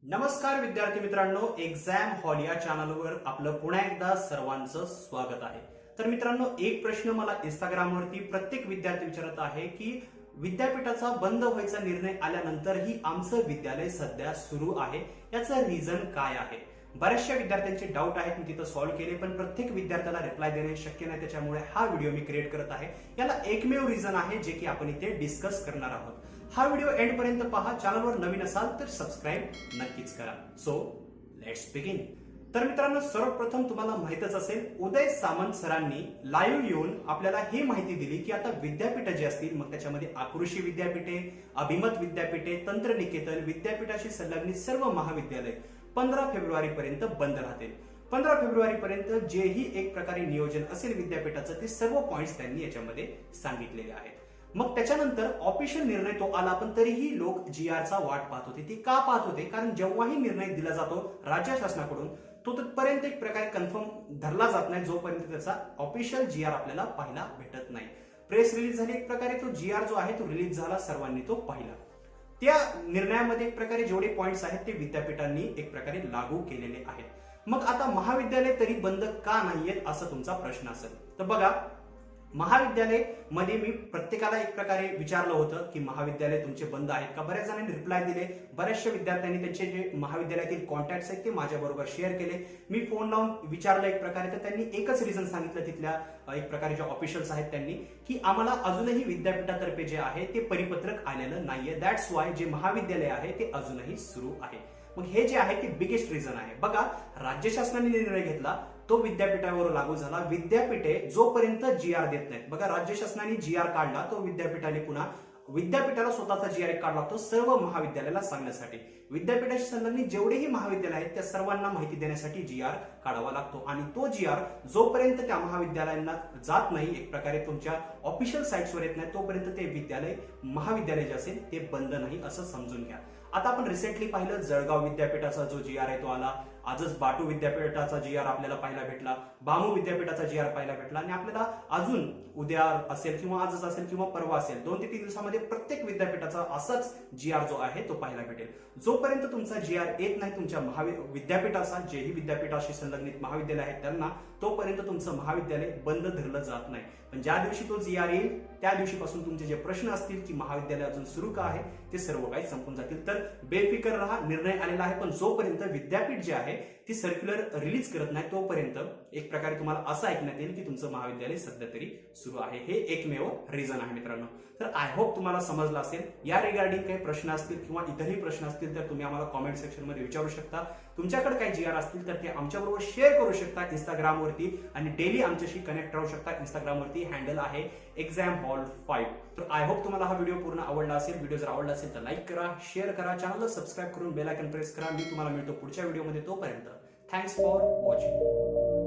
नमस्कार विद्यार्थी मित्रांनो, एक्झाम हॉल या चॅनलवर आपलं पुन्हा एकदा सर्वांचं स्वागत आहे। तर मित्रांनो, एक प्रश्न मला इंस्टाग्रामवरती प्रत्येक विद्यार्थी विचारत आहे की विद्यापीठाचा बंद व्हायचा निर्णय आल्यानंतरही आमचं विद्यालय सध्या सुरू आहे, याचं रिझन काय आहे? बऱ्याचशा विद्यार्थ्यांचे डाऊट आहेत, मी तिथं सॉल्व्ह केले, पण प्रत्येक विद्यार्थ्याला रिप्लाय देणे शक्य नाही, त्याच्यामुळे हा व्हिडिओ मी क्रिएट करत आहे। याला एकमेव रिझन आहे जे की आपण इथे डिस्कस करणार आहोत। हा व्हिडिओ एंड पर्यंत पहा। चॅनलवर नवीन असाल तर सबस्क्राईब नक्कीच करा। So let's begin. तर मित्रांनो, सर्वप्रथम तुम्हाला माहितच असेल, उदय सामंत सरांनी लाईव्ह येऊन आपल्याला ही माहिती दिली की आता विद्यापीठ जे असतील, मग त्याच्यामध्ये आकृषी विद्यापीठे, अभिमत विद्यापीठे, तंत्रनिकेतन विद्यापीठाशी संलग्नित सर्व महाविद्यालय 15 फेब्रुवारी पर्यंत बंद राहतील। 15 फेब्रुवारी पर्यंत जेही एक प्रकारे नियोजन असेल विद्यापीठाचं, ते सर्व पॉइंट्स त्यांनी याच्यामध्ये सांगितलेले आहेत। मग त्याच्यानंतर ऑफिशियल निर्णय तो आला, पण तरीही लोक जीआरचा वाट पाहत होते। ते का पाहत होते? कारण जेव्हाही निर्णय दिला जातो राज्य शासनाकडून, तो तिथपर्यंत एक प्रकारे कन्फर्म धरला जात नाही जोपर्यंत त्याचा ऑफिशियल जीआर आपल्याला पाहायला भेटत नाही। प्रेस रिलीज झाली, एक प्रकारे तो जीआर जो आहे तो रिलीज झाला, सर्वांनी तो पाहिला। त्या निर्णयामध्ये एक प्रकारे जेवढे पॉइंट्स आहेत ते विद्यापीठांनी एक प्रकारे लागू केलेले आहेत। मग आता महाविद्यालय तरी बंद का नाहीयेत असा तुमचा प्रश्न असेल तर बघा, महाविद्यालय मध्ये मी प्रत्येकाला एक प्रकारे विचारलं होतं की महाविद्यालय तुमचे बंद आहेत का? बऱ्याच जणांनी रिप्लाय दिले। बऱ्याचशा विद्यार्थ्यांनी त्यांचे जे महाविद्यालयातील कॉन्टॅक्ट्स आहेत ते माझ्याबरोबर शेअर केले। मी फोन लावून विचारलं एक प्रकारे, तर त्यांनी एकच रिझन सांगितलं तिथल्या एक प्रकारे जे ऑफिशियल्स आहेत त्यांनी, की आम्हाला अजूनही विद्यापीठातर्फे जे आहे ते परिपत्रक आलेलं नाहीये, दॅट्स वाय जे महाविद्यालय आहे ते अजूनही सुरू आहे। मग हे जे आहे ते बिगेस्ट रिझन आहे। बघा, राज्य शासनाने निर्णय घेतला, तो विद्यापीठावर लागू झाला। विद्यापीठे जोपर्यंत जीआर देत नाहीत, बघा राज्य शासनाने जीआर काढला, तो विद्यापीठाने पुन्हा विद्यापीठाला स्वतःचा जीआर काढला लागतो सर्व महाविद्यालयाला सांगण्यासाठी। विद्यापीठाशी संलग्नित जेवढेही महाविद्यालय आहेत त्या सर्वांना माहिती देण्यासाठी जीआर काढावा लागतो, आणि तो जीआर जोपर्यंत त्या महाविद्यालयांना जात नाही, एक प्रकारे तुमच्या ऑफिशियल साइट्सवर येत नाही, तोपर्यंत ते विद्यालय महाविद्यालय जे असेल ते बंद नाही असं समजून घ्या। आता आपण रिसेंटली पाहिलं, जळगाव विद्यापीठाचा जो जीआर आहे तो आला, आजच बाटू विद्यापीठाचा जीआर आपल्याला पाहायला भेटला, बामू विद्यापीठाचा जीआर पाहायला भेटला, आणि आपल्याला अजून उद्या असेल किंवा आजच असेल किंवा परवा असेल 2 ते 3 दिवसामध्ये प्रत्येक विद्यापीठाचा असाच जीआर जो आहे तो पाहायला भेटेल। जोपर्यंत तुमचा जीआर येत नाही तुमच्या विद्यापीठाचा, जेही विद्यापीठाशी संलग्नित महाविद्यालय आहेत त्यांना, तोपर्यंत तुमचं महाविद्यालय बंद धरलं जात नाही। पण ज्या दिवशी तो जीआर येईल त्या दिवशीपासून तुमचे जे प्रश्न असतील की महाविद्यालय अजून सुरू का आहे, ते सर्व काही संपून जातील। तर बेफिकर राहा, निर्णय आलेला आहे, पण जोपर्यंत विद्यापीठ जे आहे ती सर्क्युलर रिलीज करत नाही तोपर्यंत एक प्रकारे तुम्हाला असं ऐकण्यात येईल की तुमचं महाविद्यालय सध्या तरी सुरू आहे। हे एकमेव रिझन आहे मित्रांनो। तर आय होप तुम्हाला समजलं असेल। या रिगार्डिंग काही प्रश्न असतील किंवा इतरही प्रश्न असतील तर तुम्ही आम्हाला कॉमेंट सेक्शन मध्ये विचारू शकता। तुमच्याकडे काही जीआर असतील तर ते आमच्याबरोबर शेअर करू शकता इंस्टाग्रामवरती, आणि डेली आमच्याशी कनेक्ट राहू शकता। इंस्टाग्रामवरती हँडल आहे ExamHall5। तर आय होप तुम्हाला हा व्हिडिओ पूर्ण आवडला असेल। व्हिडिओ जर आवडला असेल तर लाईक करा, शेअर करा, चॅनलला सबस्क्राईब करून बेल आयकॉन प्रेस करा। मी तुम्हाला मिळतो पुढच्या व्हिडिओमध्ये, तोपर्यंत थँक्स फॉर वॉचिंग।